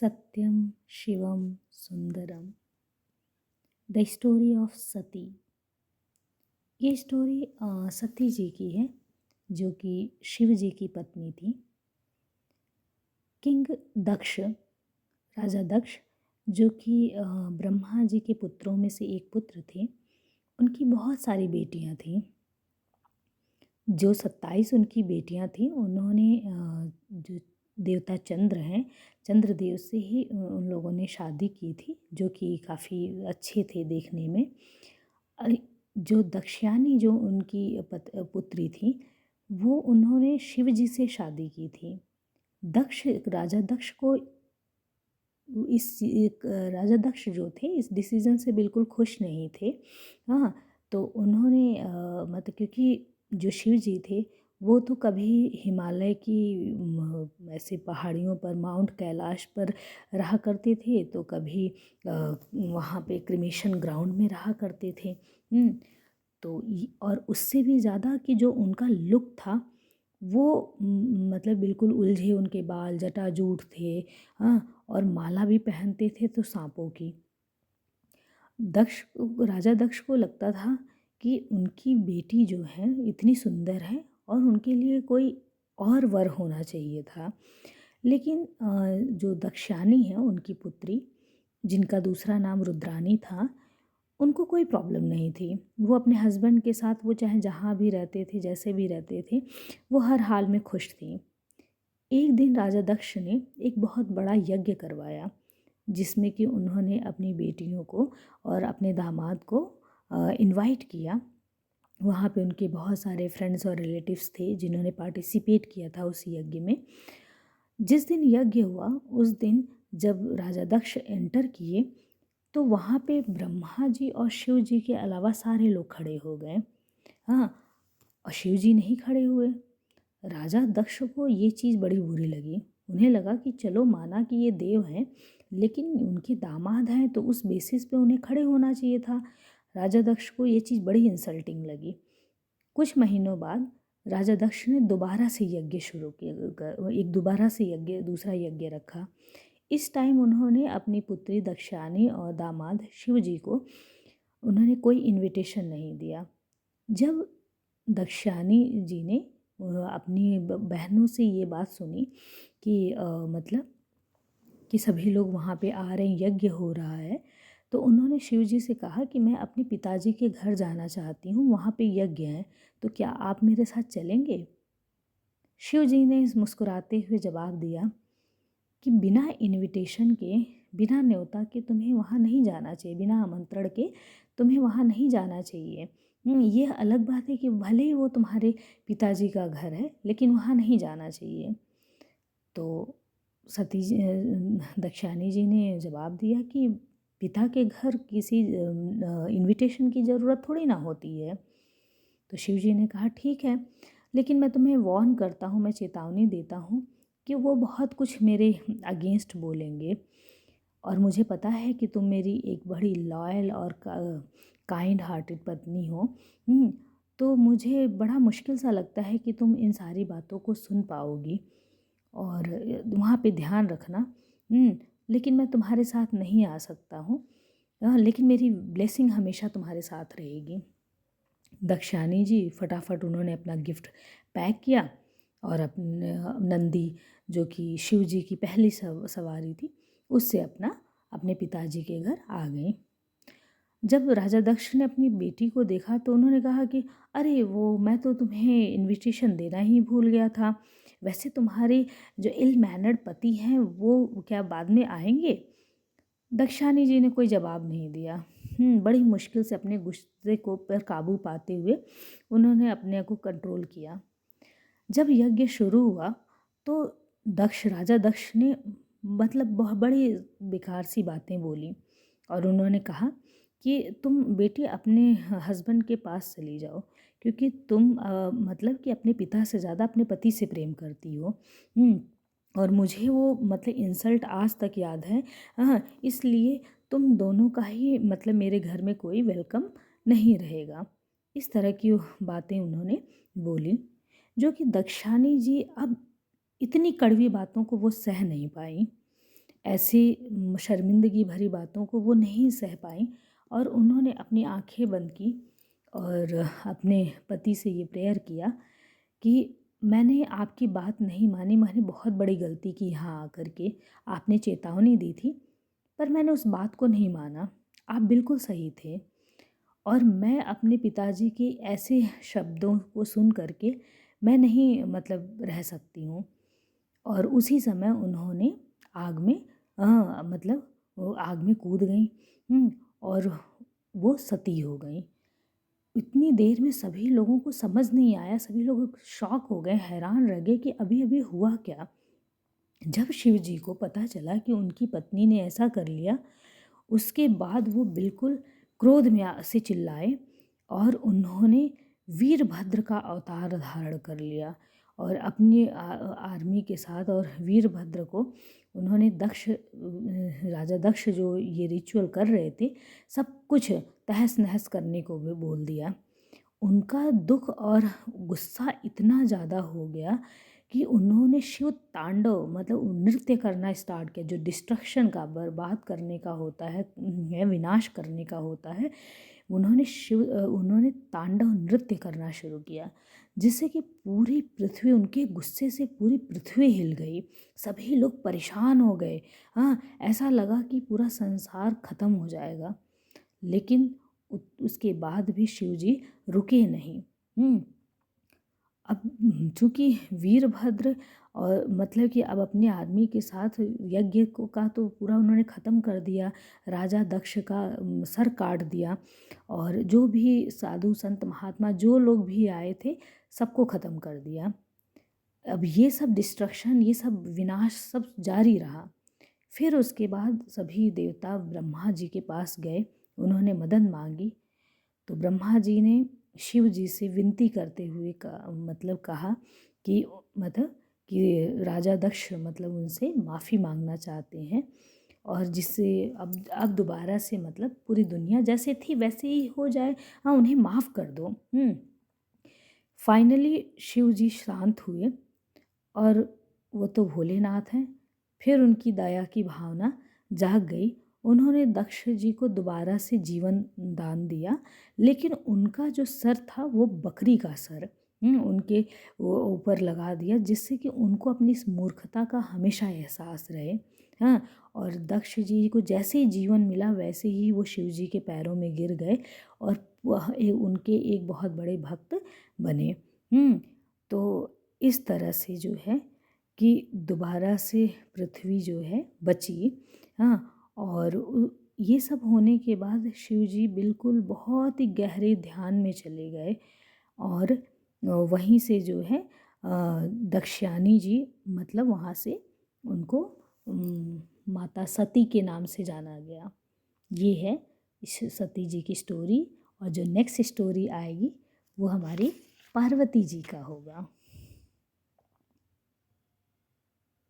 Satyam Shivam Sundaram. The story of Sati. ये story सती जी की है, जो कि शिव जी की पत्नी थी। किंग दक्ष, राजा दक्ष, जो कि ब्रह्मा जी के पुत्रों में से एक पुत्र थे। उनकी बहुत सारी बेटियां थीं। जो 27 उनकी बेटियां थीं, उन्होंने जो देवता चंद्र हैं, चंद्रदेव से ही उन लोगों ने शादी की थी, जो कि काफ़ी अच्छे थे देखने में। अ, जो दक्षयानी, जो उनकी पुत्री थी, वो उन्होंने शिव जी से शादी की थी। राजा दक्ष को राजा दक्ष जो थे इस डिसीज़न से बिल्कुल खुश नहीं थे। हाँ, तो उन्होंने मतलब, क्योंकि जो शिव जी थे वो तो कभी हिमालय की ऐसे पहाड़ियों पर, माउंट कैलाश पर रहा करते थे, तो कभी वहाँ पे क्रिमेशन ग्राउंड में रहा करते थे। तो और उससे भी ज़्यादा कि जो उनका लुक था वो मतलब बिल्कुल उलझे उनके बाल, जटाजूट थे। हाँ, और माला भी पहनते थे तो सांपों की। राजा दक्ष को लगता था कि उनकी बेटी जो है इतनी सुंदर है और उनके लिए कोई और वर होना चाहिए था। लेकिन जो दक्षानी है, उनकी पुत्री, जिनका दूसरा नाम रुद्रानी था, उनको कोई प्रॉब्लम नहीं थी। वो अपने हस्बैंड के साथ, वो चाहे जहाँ भी रहते थे, जैसे भी रहते थे, वो हर हाल में खुश थी। एक दिन राजा दक्ष ने एक बहुत बड़ा यज्ञ करवाया, जिसमें कि उन्होंने अपनी बेटियों को और अपने दामाद को इनवाइट किया। वहाँ पे उनके बहुत सारे फ्रेंड्स और रिलेटिव्स थे जिन्होंने पार्टिसिपेट किया था उस यज्ञ में। जिस दिन यज्ञ हुआ, उस दिन जब राजा दक्ष एंटर किए, तो वहाँ पे ब्रह्मा जी और शिव जी के अलावा सारे लोग खड़े हो गए। हाँ, और शिव जी नहीं खड़े हुए। राजा दक्ष को ये चीज़ बड़ी बुरी लगी। उन्हें लगा कि चलो, माना कि ये देव हैं, लेकिन उनके दामाद हैं, तो उस बेसिस पे उन्हें खड़े होना चाहिए था। राजा दक्ष को ये चीज़ बड़ी इंसल्टिंग लगी। कुछ महीनों बाद राजा दक्ष ने दोबारा से यज्ञ शुरू किया, दोबारा से दूसरा यज्ञ रखा। इस टाइम उन्होंने अपनी पुत्री दक्षानी और दामाद शिव जी को उन्होंने कोई इनविटेशन नहीं दिया। जब दक्षानी जी ने अपनी बहनों से ये बात सुनी कि मतलब कि सभी लोग वहाँ पे आ रहे हैं, यज्ञ हो रहा है, तो उन्होंने शिव जी से कहा कि मैं अपने पिताजी के घर जाना चाहती हूँ, वहाँ पे यज्ञ है, तो क्या आप मेरे साथ चलेंगे? शिव जी ने मुस्कुराते हुए जवाब दिया कि बिना इनविटेशन के, बिना न्योता के तुम्हें वहाँ नहीं जाना चाहिए, बिना आमंत्रण के तुम्हें वहाँ नहीं जाना चाहिए। ये अलग बात है कि भले ही वो तुम्हारे पिताजी का घर है, लेकिन वहाँ नहीं जाना चाहिए। तो दक्षानी जी ने जवाब दिया कि पिता के घर किसी इनविटेशन की ज़रूरत थोड़ी ना होती है। तो शिव जी ने कहा ठीक है, लेकिन मैं तुम्हें वार्न करता हूँ, मैं चेतावनी देता हूँ कि वो बहुत कुछ मेरे अगेंस्ट बोलेंगे, और मुझे पता है कि तुम मेरी एक बड़ी लॉयल और काइंड हार्टेड पत्नी हो। तो मुझे बड़ा मुश्किल सा लगता है कि तुम इन सारी बातों को सुन पाओगी, और वहाँ पे ध्यान रखना। लेकिन मैं तुम्हारे साथ नहीं आ सकता हूँ, लेकिन मेरी ब्लेसिंग हमेशा तुम्हारे साथ रहेगी। दक्षानी जी फटाफट उन्होंने अपना गिफ्ट पैक किया और अपने नंदी, जो कि शिव जी की पहली सवारी थी, उससे अपने पिताजी के घर आ गई। जब राजा दक्ष ने अपनी बेटी को देखा तो उन्होंने कहा कि अरे, वो मैं तो तुम्हें इनविटेशन देना ही भूल गया था। वैसे तुम्हारे जो इल मैनर्ड पति हैं वो क्या बाद में आएंगे? दक्षानी जी ने कोई जवाब नहीं दिया। बड़ी मुश्किल से अपने गुस्से को पर काबू पाते हुए उन्होंने अपने को कंट्रोल किया। जब यज्ञ शुरू हुआ तो राजा दक्ष ने मतलब बहुत बड़ी बेकार सी बातें बोली, और उन्होंने कहा कि तुम बेटी अपने हस्बैंड के पास चली जाओ, क्योंकि तुम मतलब कि अपने पिता से ज़्यादा अपने पति से प्रेम करती हो। और मुझे वो मतलब इंसल्ट आज तक याद है। हाँ, इसलिए तुम दोनों का ही मतलब मेरे घर में कोई वेलकम नहीं रहेगा। इस तरह की बातें उन्होंने बोली, जो कि दक्षानी जी अब इतनी कड़वी बातों को वो सह नहीं पाई। ऐसी शर्मिंदगी भरी बातों को वो नहीं सह पाईं और उन्होंने अपनी आंखें बंद की और अपने पति से ये प्रेयर किया कि मैंने आपकी बात नहीं मानी, मैंने बहुत बड़ी गलती की यहाँ आकर के। आपने चेतावनी दी थी पर मैंने उस बात को नहीं माना। आप बिल्कुल सही थे और मैं अपने पिताजी के ऐसे शब्दों को सुन कर के मैं नहीं मतलब रह सकती हूँ। और उसी समय उन्होंने आग में मतलब वो आग में कूद गईं। और वो सती हो गईं। इतनी देर में सभी लोगों को समझ नहीं आया, सभी लोग शॉक हो गए, हैरान रह गए कि अभी अभी हुआ क्या। जब शिव जी को पता चला कि उनकी पत्नी ने ऐसा कर लिया, उसके बाद वो बिल्कुल क्रोध में से चिल्लाए और उन्होंने वीरभद्र का अवतार धारण कर लिया और अपनी आर्मी के साथ और वीरभद्र को उन्होंने राजा दक्ष जो ये रिचुअल कर रहे थे सब कुछ तहस नहस करने को भी बोल दिया। उनका दुख और गुस्सा इतना ज़्यादा हो गया कि उन्होंने शिव तांडव मतलब नृत्य करना स्टार्ट किया, जो डिस्ट्रक्शन का, बर्बाद करने का होता है, विनाश करने का होता है। उन्होंने तांडव नृत्य करना शुरू किया जिससे कि पूरी पृथ्वी, उनके गुस्से से पूरी पृथ्वी हिल गई। सभी लोग परेशान हो गए। हाँ, ऐसा लगा कि पूरा संसार खत्म हो जाएगा। लेकिन उसके बाद भी शिव जी रुके नहीं। अब चूँकि वीरभद्र और मतलब कि अब अपने आदमी के साथ यज्ञ को का तो पूरा उन्होंने ख़त्म कर दिया, राजा दक्ष का सर काट दिया और जो भी साधु संत महात्मा जो लोग भी आए थे सबको ख़त्म कर दिया। अब ये सब डिस्ट्रक्शन, ये सब विनाश सब जारी रहा। फिर उसके बाद सभी देवता ब्रह्मा जी के पास गए, उन्होंने मदद मांगी तो ब्रह्मा जी ने शिव जी से विनती करते हुए कहा कि मतलब कि राजा दक्ष मतलब उनसे माफ़ी मांगना चाहते हैं और जिससे अब दोबारा से मतलब पूरी दुनिया जैसे थी वैसे ही हो जाए। हाँ, उन्हें माफ़ कर दो। फाइनली शिव जी शांत हुए और वो तो भोलेनाथ हैं। फिर उनकी दया की भावना जाग गई। उन्होंने दक्ष जी को दोबारा से जीवन दान दिया, लेकिन उनका जो सर था वो बकरी का सर उनके वो ऊपर लगा दिया जिससे कि उनको अपनी इस मूर्खता का हमेशा एहसास रहे। हाँ, और दक्ष जी को जैसे ही जीवन मिला वैसे ही वो शिव जी के पैरों में गिर गए और उनके एक बहुत बड़े भक्त बने। तो इस तरह से जो है कि दोबारा से पृथ्वी जो है बची। हाँ, और ये सब होने के बाद शिव जी बिल्कुल बहुत ही गहरे ध्यान में चले गए और वहीं से जो है दक्षयानी जी मतलब वहाँ से उनको माता सती के नाम से जाना गया। ये है इस सती जी की स्टोरी और जो नेक्स्ट स्टोरी आएगी वो हमारी पार्वती जी का होगा।